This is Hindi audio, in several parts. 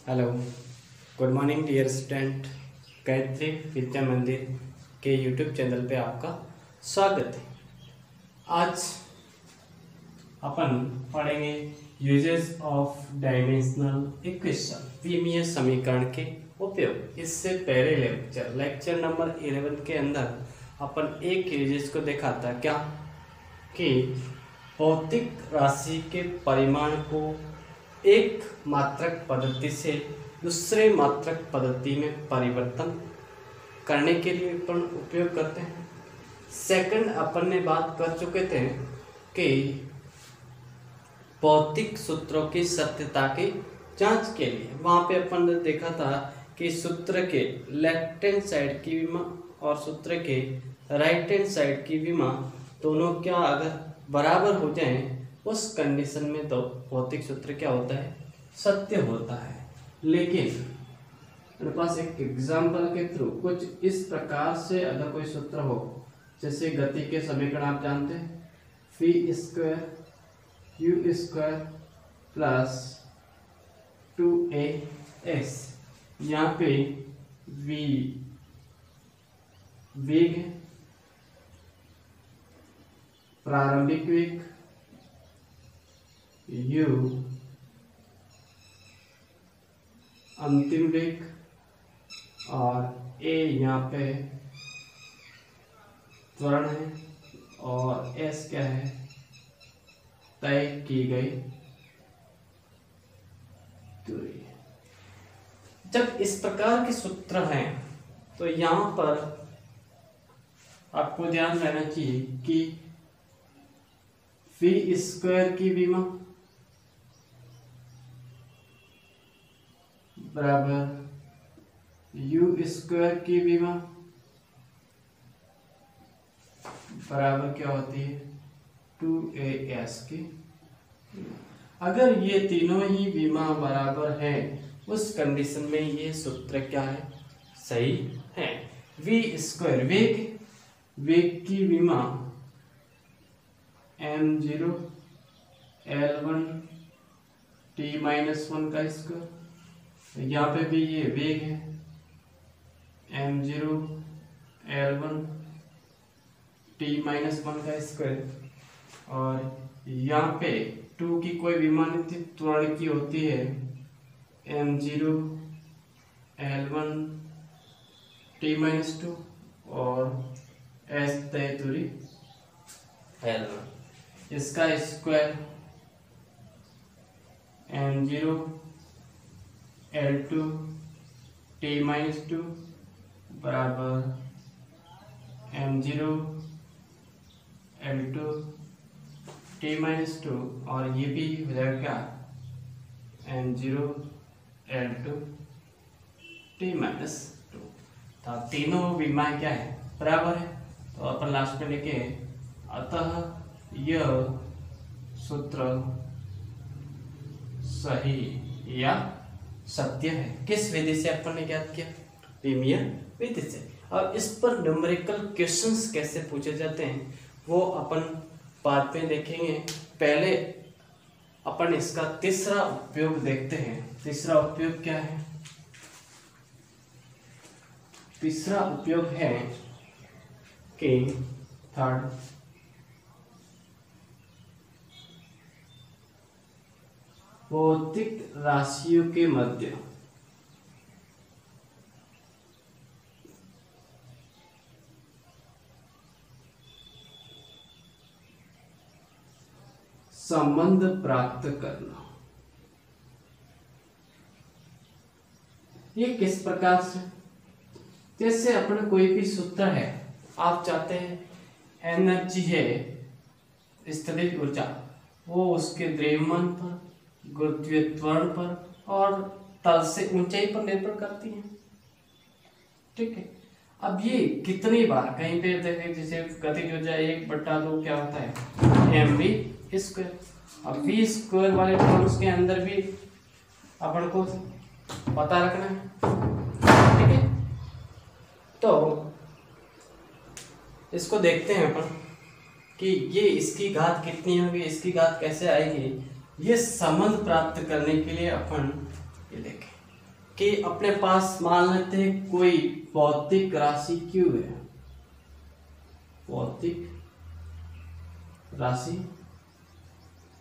Hello, good morning dear student. Gayatri Vidya Mandir के यूट्यूब चैनल पे आपका स्वागत है। आज अपन पढ़ेंगे यूजेस ऑफ डायमेंशनल इक्वेशन, विमीय समीकरण के उपयोग। इससे पहले लेक्चर नंबर 11 के अंदर अपन एक यूजेस को देखा था, क्या कि भौतिक राशि के परिमाण को एक मात्रक पद्धति से दूसरे मात्रक पद्धति में परिवर्तन करने के लिए अपन उपयोग करते हैं। सेकंड, अपन ने बात कर चुके थे कि भौतिक सूत्रों की सत्यता की जांच के लिए वहां पे अपन ने देखा था कि सूत्र के लेफ्ट हैंड साइड की विमा और सूत्र के राइट हैंड साइड की विमा दोनों क्या अगर बराबर हो जाएं, उस कंडीशन में तो भौतिक सूत्र क्या होता है, सत्य होता है। लेकिन मेरे पास एक एग्जांपल के थ्रू कुछ इस प्रकार से अगर कोई सूत्र हो, जैसे गति के समीकरण आप जानते हैं, v square u square plus 2ax, यहाँ पे v वेग है, प्रारंभिक वेग u अंतिम वेग और a यहाँ पे त्वरण है और s क्या है, तय की गई दूरी। जब इस प्रकार के सूत्र हैं तो यहाँ पर आपको ध्यान रहना चाहिए कि v स्क्वायर की विमा बराबर u स्क्वायर की विमा बराबर क्या होती है, 2as की। अगर ये तीनों ही विमा बराबर है, उस कंडीशन में ये सूत्र क्या है, सही है। v स्क्वायर वेग की विमा m0 l1 t-1 का स्क्वायर, यहाँ पे भी ये वेग है m0 l1 t-1 का स्क्वायर, और यहाँ पे 2 की कोई विमानित त्वरण की होती है m0 l1 t-2 और s तय दूरी l1, इसका स्क्वायर m0 l2 t-2 बराबर m0 l2 t-2, और ये भी हो जाएगा क्या, m0 l2 t-2। तो तीनों विमाएं क्या है, बराबर है। तो अपन लास्ट में लिखे, अतः यह सूत्र सही या सत्य है। किस विधि से अपन ने ज्ञात किया, विमीय विधि से। और इस पर न्यूमेरिकल क्वेश्चंस कैसे पूछे जाते हैं वो अपन बाद में देखेंगे। पहले अपन इसका तीसरा उपयोग देखते हैं। तीसरा उपयोग क्या है, तीसरा उपयोग है कि थर्ड, भौतिक राशियों के मध्य संबंध प्राप्त करना। ये किस प्रकार से, जैसे अपना कोई भी सूत्र है, आप चाहते हैं एनर्जी है, स्थितिज ऊर्जा, वो उसके द्रव्यमान पर, गुरुत्वीय त्वरण पर और तल से ऊंचाई पर निर्भर करती है। ठीक है, अब ये कितनी बार कहीं पे देखें, जैसे गतिज ऊर्जा 1/2 क्या होता है, mv स्क्वायर। अब v स्क्वायर वाले टर्म्स के अंदर भी अपन को पता रखना है। ठीक है, तो इसको देखते हैं अपन कि ये इसकी घात कितनी होगी, इसकी घात कैसे आएगी। ये संबंध प्राप्त करने के लिए अपन ये देखें, कि अपने पास मान लेते हैं कोई भौतिक राशि Q है, भौतिक राशि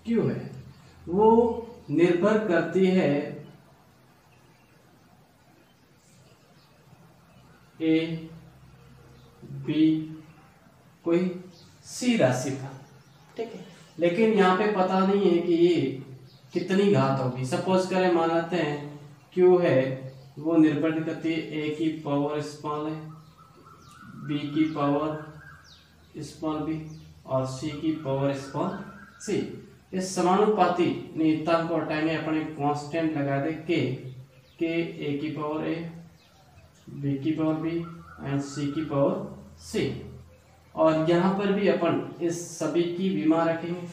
Q है, वो निर्भर करती है A B कोई C राशि पर, ठीक है। लेकिन यहाँ पे पता नहीं है कि ये कितनी घात होगी। सपोज करें मान लेते हैं Q है वो निर्भर करती है A की पावर स्मॉल है, B की पावर स्मॉल b और C की पावर स्मॉल c। इस समानुपाती नियतांक को हटाएंगे, अपने कांस्टेंट लगा दे k A की पावर A, B की पावर B एंड C की पावर C। और यहाँ पर भी अपन इस सभी की विमा रखेंगे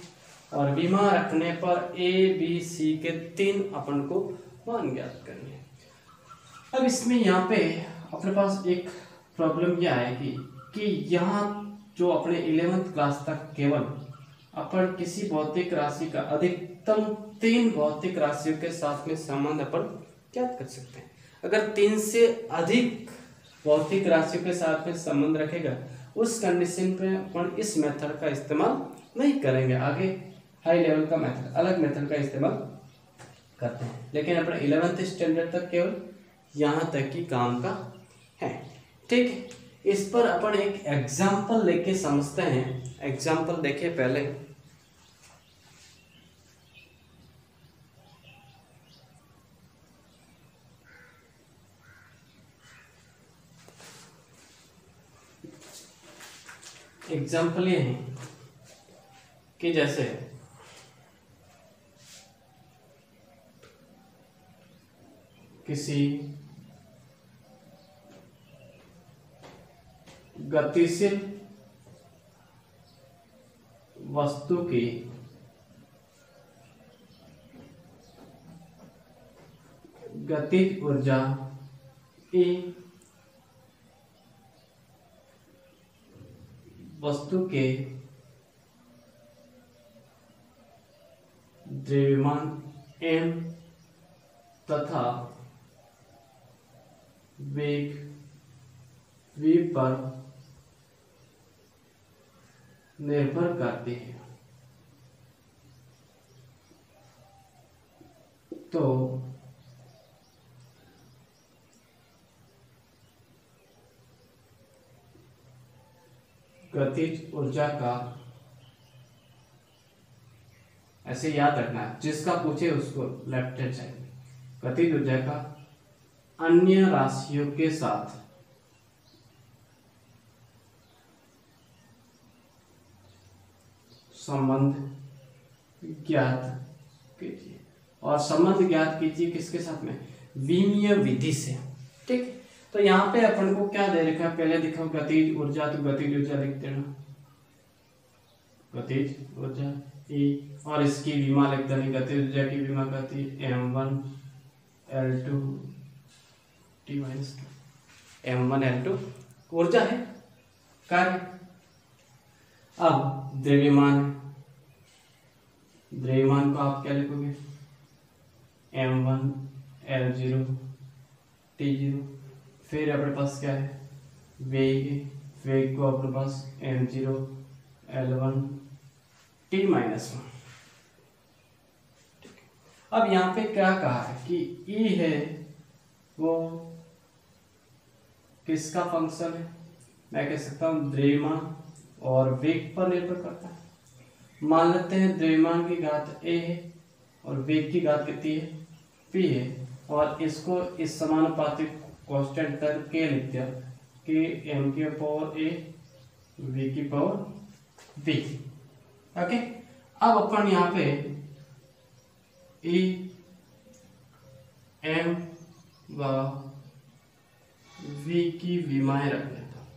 और विमा रखने पर A B C के 3 अपन को मान ज्ञात करने। अब इसमें यहाँ पे अपने पास एक प्रॉब्लम यह आएगी कि यहाँ जो अपने 11th क्लास तक केवल अपन किसी भौतिक राशि का अधिकतम 3 भौतिक राशियों के साथ में संबंध अपन ज्ञात कर सकते हैं। अगर 3 से अधिक भौतिक राशियों के साथ में संबंध रखेगा उस कंडीशन पे अपन इस मेथड का इस्तेमाल नहीं करेंगे, आगे हाई लेवल का मेथड अलग मेथड का इस्तेमाल करते हैं। लेकिन अपने 11th स्टैंडर्ड तक केवल यहाँ तक ही काम का है, ठीक है। इस पर अपन एक एग्जाम्पल लेके समझते हैं। एग्जाम्पल देखिए पहले, एग्जाम्पल ये है कि जैसे किसी गतिशील वस्तु की गतिज ऊर्जा E वस्तु के द्रव्यमान m तथा वेग v पर निर्भर करती है। तो गतिज ऊर्जा का, ऐसे याद रखना है, जिसका पूछे उसको लेफ्ट हैंड साइड में, गतिज ऊर्जा का अन्य राशियों के साथ संबंध ज्ञात कीजिए। और संबंध ज्ञात कीजिए किसके साथ में? विमीय विधि से, ठीक। तो यहाँ पे अपन को क्या दे रखा है, पहले दिखाओ गतिज ऊर्जा, तो गतिज ऊर्जा लिख देना, गतिज ऊर्जा E, और इसकी विमा लिख देनी, गतिज ऊर्जा की विमा कहती है m1 L2 T - 2, m1 L2 ऊर्जा है, कार्य। अब द्रव्यमान, द्रव्यमान को आप क्या लिखोगे, m1 L0 T0। फिर अपने पास क्या है, वेग, वेग को अपने पास m0 L1 T-1। अब यहाँ पे क्या कहा है कि E है वो किसका फंक्शन है, मैं कह सकता हूँ द्रव्यमान और वेग पर निर्भर करता है। मान लेते हैं द्रव्यमान की घात A है और वेग की घात कितनी है, P है, और इसको इस समानुपातिक कांस्टेंट तक के लिख दिया कि m की पावर A v की पावर b। ओके, अब अपन यहाँ पे E m व v की विमाएं रख लेता हूं।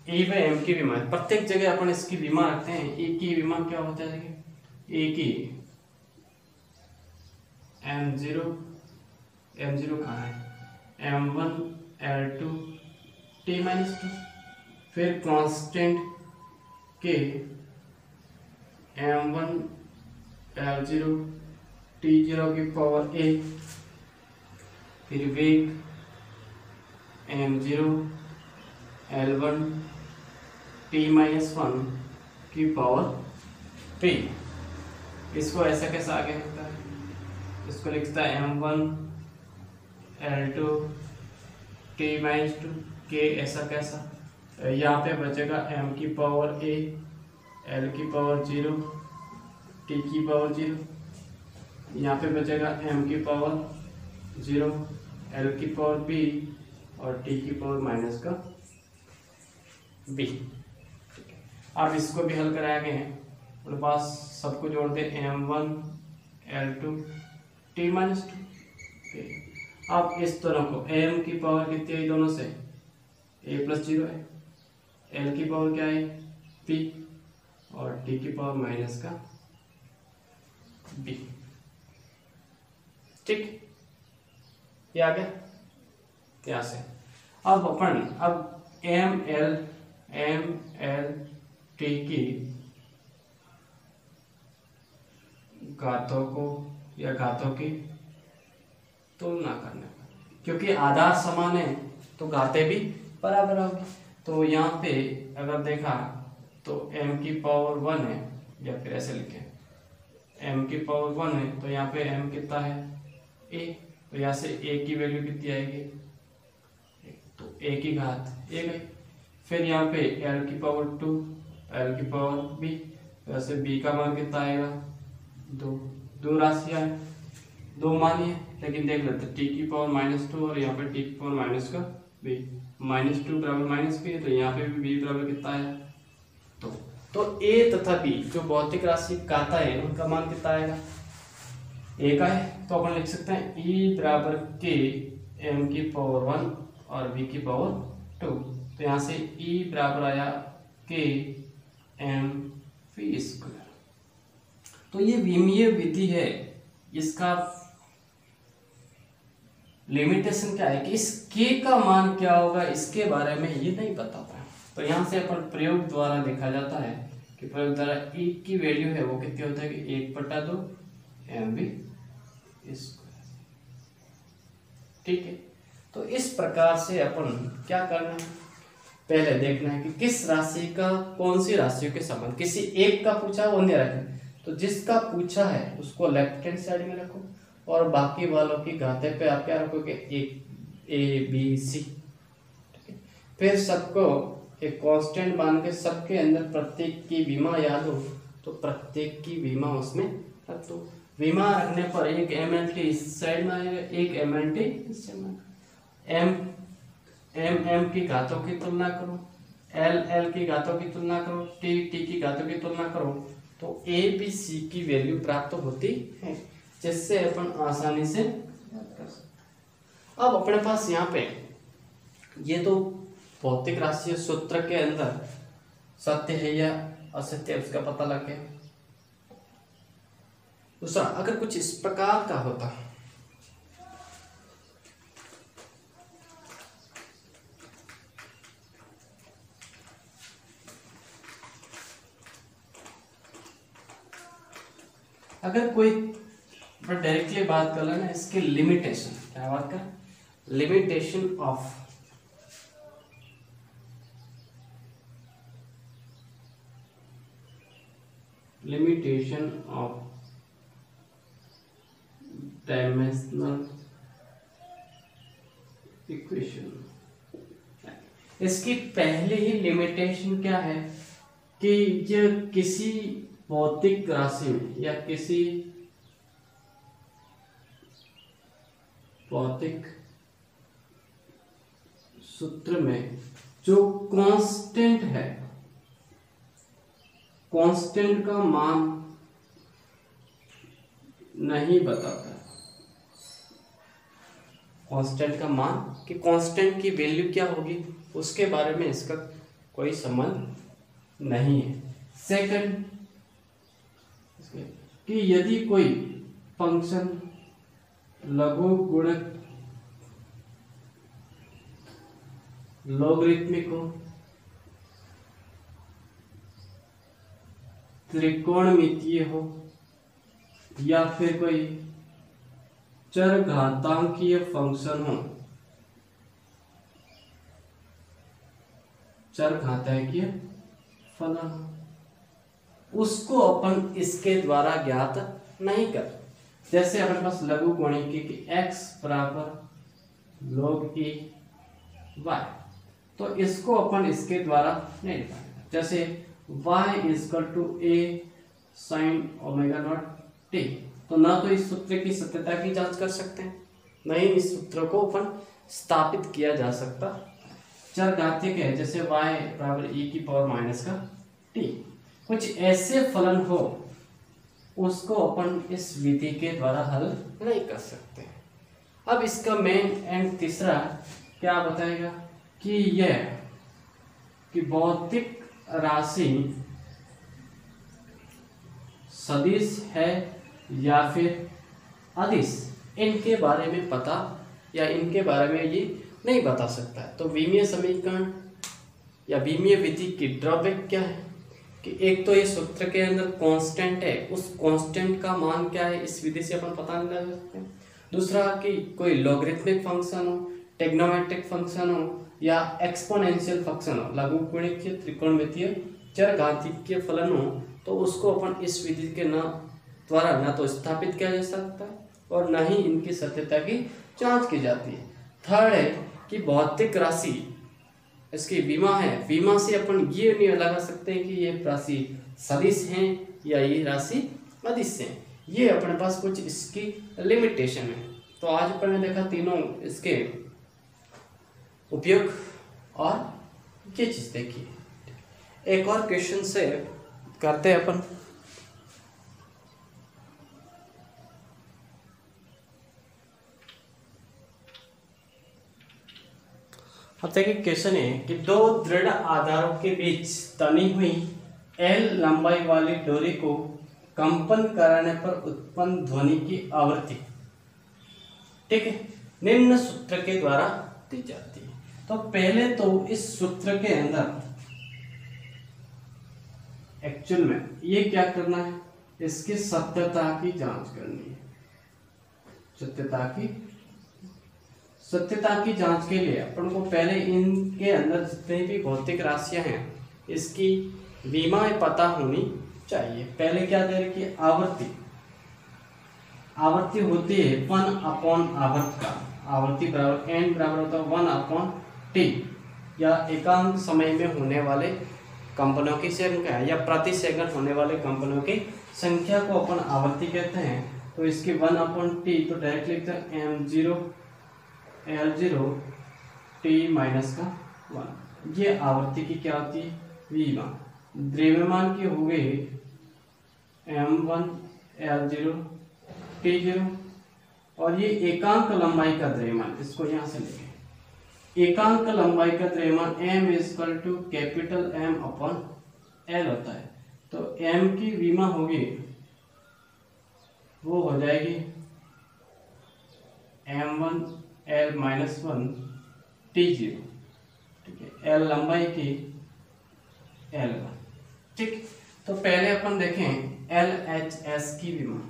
E व m की विमाएं, प्रत्येक जगह अपन इसकी विमा रखते हैं। E की विमा क्या होता है, देखिए A की m0 कहाँ है, m1 L2 T-2, फिर कांस्टेंट के m1 l0 t0 की पावर a, फिर वेग m0 l1 t-1 की पावर p। इसको ऐसा कैसा आगे लिखता है, इसको लिखता है m1 l2 t-2 k, ऐसा कैसा। यहाँ पे बचेगा m की पावर a, l की पावर 0, t की पावर 0, यहाँ पे बचेगा m की पावर 0, l की पावर b और t की पावर माइनस का b। अब इसको भी हल कराया गया है, अपने पास सबको जोड़ दे m1 l2 t-2। अब इस दोनों को m की पावर कितनी है दोनों से, a + 0 है, l की पावर क्या है p और t की पावर माइनस का b। ठीक, ये आ गया यहाँ से। अब m l t की घातों को या घातों की तुलना करने पर, क्योंकि आधार समान है तो घातें भी बराबर होगी। तो यहाँ पे अगर देखा तो m की पावर 1 है, या फिर ऐसे लिखें m की पावर 1 है, तो यहाँ पे m कितना है a, तो यहाँ से a की वैल्यू कितनी आएगी, तो a की घात a गई। फिर यहाँ पे l की पावर 2, l की पावर b, वैसे b का मान कितना आएगा 2। दो राशियाँ है, दो मान है, लेकिन देख लेते t की पावर -2 और यहाँ पे t की पावर माइनस का b। -2 बराबर -b है, तो यहाँ पे भी b बराबर कितना है तो a तथा b जो भौतिक राशि घाता है उनका मान कितना आएगा, a का है, तो अपन लिख सकते हैं e बराबर k m की पावर 1 और b की पावर 2। तो यहाँ से e बराबर आया k m v²। तो ये विमीय विधि है, इसका लिमिटेशन क्या है कि इस k का मान क्या होगा इसके बारे में ये नहीं पता था। तो यहाँ से अपन प्रयोग द्वारा देखा जाता है कि प्रयोग द्वारा e की वैल्यू है वो कितनी होता है कि 1/2 mv²। ठीक है, तो इस प्रकार से अपन क्या करना है, पहले देखना है कि किस राशि का कौन सी राशियों के संबंध, किसी एक का पूछा वो नहीं रखें, तो जिसका पूछा है उसको लेफ्ट हैंड साइड में रखो और बाकी वालों की घाते पे आप क्या रखोगे, एक a b c। फिर सबको एक कांस्टेंट मान के सबके अंदर प्रत्येक की विमा याद हो तो प्रत्येक की विमा उसमें रख दो। विमा रखने पर एक mlt इस साइड में आएगा, एक mlt इस साइड में। m की घातों की तुलना करो, l की घातों की तुलना करो, t की घातों की तुलना करो, तो a b c की वैल्यू प्राप्त होती है, जिससे अपन आसानी से याद कर सकते। अब अपने पास यहाँ पे ये तो भौतिक राशि सूत्र के अंदर सत्य है या असत्य है उसका पता लग गया। दूसरा, अगर कुछ इस प्रकार का होता, अगर कोई डायरेक्टली बात कर लेना इसके लिमिटेशन, क्या बात कर, लिमिटेशन ऑफ डायमेंशनल इक्वेशन। इसकी पहली ही लिमिटेशन क्या है कि जो किसी भौतिक राशि में या किसी भौतिक सूत्र में जो कांस्टेंट है, कांस्टेंट का मान नहीं बताता। कांस्टेंट का मान कि कांस्टेंट की वैल्यू क्या होगी उसके बारे में इसका कोई संबंध नहीं है। सेकंड, कि यदि कोई फंक्शन लघु गुणक लॉगरिथमिक हो त्रिकोणमितीय हो या फिर कोई चरघातांकीय फंक्शन हो, चरघातांकीय फलन, उसको अपन इसके द्वारा ज्ञात नहीं कर। जैसे अपने पास लघु कोणिकी की x बराबर log e y, तो इसको अपन इसके द्वारा नहीं लिखेंगे। जैसे y equal to a sin omega naught t, तो ना तो इस सूत्र की सत्यता की जांच कर सकते हैं, न ही इस सूत्र को अपन स्थापित किया जा सकता। चरघातीय है, जैसे y बराबर e की पावर माइनस का t, कुछ ऐसे फलन हो उसको अपन इस विधि के द्वारा हल नहीं कर सकते। अब इसका मेन एंड तीसरा क्या बताएगा कि यह कि भौतिक राशि सदिश है या फिर अदिश, इनके बारे में पता या इनके बारे में ये नहीं बता सकता है। तो विमीय समीकरण या विमीय विधि की ड्रॉबैक क्या है कि एक तो ये सूत्र के अंदर कांस्टेंट है, उस कांस्टेंट का मान क्या है इस विधि से अपन पता नहीं लगा सकते। दूसरा कि कोई लॉगरिथमिक फंक्शन हो, टेग्नोमेट्रिक फंक्शन हो या एक्सपोनेंशियल फंक्शन हो, लघुकोणिकीय, त्रिकोणमितीय, चरघातीय फलन हो, तो उसको अपन इस विधि के द्वारा न तो स्थापित किया जा सकता है और न ही इनकी सत्यता की जांच की जाती है। थर्ड है कि भौतिक राशि इसकी विमा है, विमा से अपन ये नहीं लगा सकते हैं कि ये राशि सदिश हैं या ये राशि अदिश हैं, ये अपने पास कुछ इसकी लिमिटेशन है। तो आज अपन ने देखा तीनों इसके उपयोग और ये चीज देखी। एक और क्वेश्चन से करते हैं अपन। अब देखिए क्वेश्चन है कि दो दृढ़ आधारों के बीच तनी हुई L लंबाई वाली डोरी को कंपन कराने पर उत्पन्न ध्वनि की आवृत्ति, ठीक है, निम्न सूत्र के द्वारा दी जाती है। तो पहले तो इस सूत्र के अंदर एक्चुअल में ये क्या करना है, इसकी सत्यता की जांच करनी है। सत्यता की जांच के लिए अपन को पहले इनके अंदर जितने भी भौतिक राशियां हैं इसकी विमा पता होनी चाहिए। पहले क्या दे रखी है, आवर्ती होती है 1/, आवर्त का आवर्ती बराबर n बराबर होता है 1/t, या एकांक समय में होने वाले कंपनों की संख्या या प्रति सेकंड होने वाले कंपनों की संख्या को अपन आवर्ती कहते हैं। तो इसकी 1/t तो डायरेक्ट लिखते हैं m0 L0 t माइनस का 1, ये आवर्ती की क्या होती है, विमा। द्रव्यमान की हो गई m1 L0 t0, और ये एकांक लंबाई का द्रव्यमान, इसको यहां से लिखें, एकांक लंबाई का द्रव्यमान m equal to capital M/L होता है। तो m की विमा होगी वो हो जाएगी m1 L माइनस 1 t0, ठीक है, L लंबाई की L1, ठीक। तो पहले अपन देखें LHS की विमा,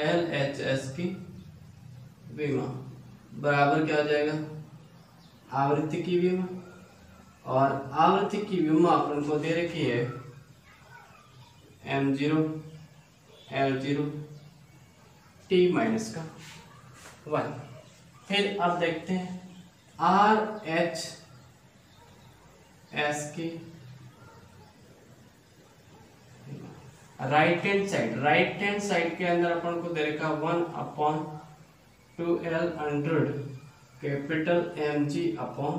LHS की विमा बराबर क्या हो जाएगा, आवृत्ति की विमा, और आवृत्ति की विमा अपन को दे रखी है m0 L0 t माइनस का 1। फिर अब देखते हैं RHS की राइट हैंड साइड के अंदर अपन को दे रखा 1/2L under capital mg/m।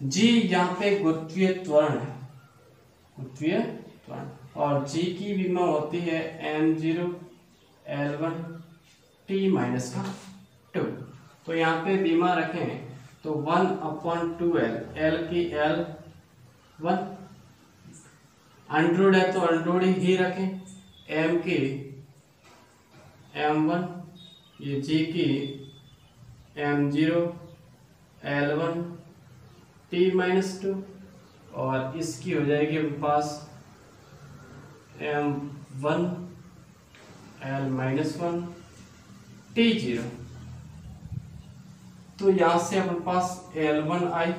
g यहाँ पे गुरुत्वीय त्वरण है, और g की विमा होती है m0 L1 t माइनस का 2। तो यहाँ पे विमा रखें तो 1/2L, L की L1, अंडरूड है तो अंडरूड ही रखें, m की m1, ये g की m0 L1 t माइनस 2, और इसकी हो जाएगी अपने पास m1 l-1 t0। तो यहां से अपने पास l1 आई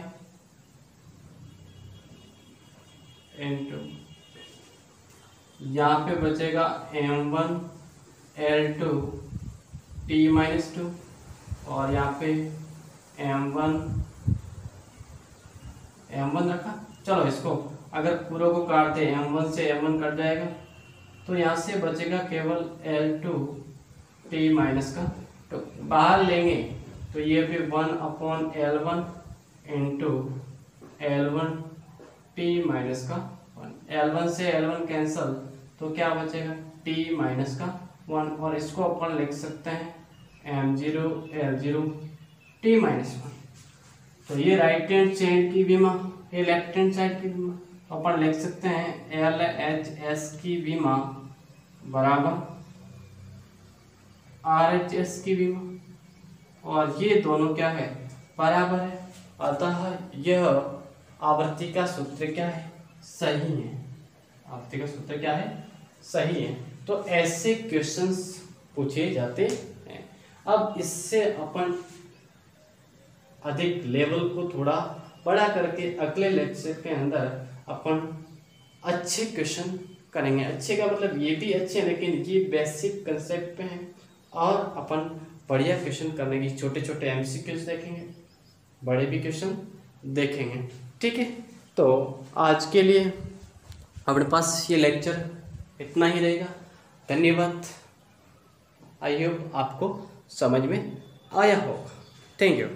इंटू यहाँ पे बचेगा m1 l2 t-2 और यहाँ पे m1 रखा। चलो इसको अगर पूरे को काट दे m1 से m1 कट जाएगा तो यहाँ से बचेगा केवल l2 t- का। तो बाहर लेंगे तो ये भी 1/l1 इंटू l1 t- का 1। l1 से l1 कैंसल तो क्या बचेगा t- का 1 और इसको अपन लिख सकते हैं m0 l0 t-1। तो ये राइट हैंड साइड की विमा, ये लेफ्ट हैंड साइड की विमा, तो अपन लिख सकते हैं LHS की विमा बराबर RHS की विमा और ये दोनों क्या है बराबर है। अतः यह आवृत्ति का सूत्र क्या है सही है। आवृत्ति का सूत्र क्या है सही है। तो ऐसे क्वेश्चंस पूछे जाते हैं। अब इससे अपन अधिक लेवल को थोड़ा बड़ा करके अगले लेक्चर के अंदर अपन अच्छे क्वेश्चन करेंगे। अच्छे का मतलब ये भी अच्छे हैं लेकिन ये बेसिक कंसेप्ट पे हैं और अपन बढ़िया क्वेश्चन करने की छोटे छोटे MCQs देखेंगे, बड़े भी क्वेश्चन देखेंगे। ठीक है, तो आज के लिए अपने पास ये लेक्चर इतना ही रहेगा। धन्यवाद। आई होप आपको समझ में आया होगा। Thank you.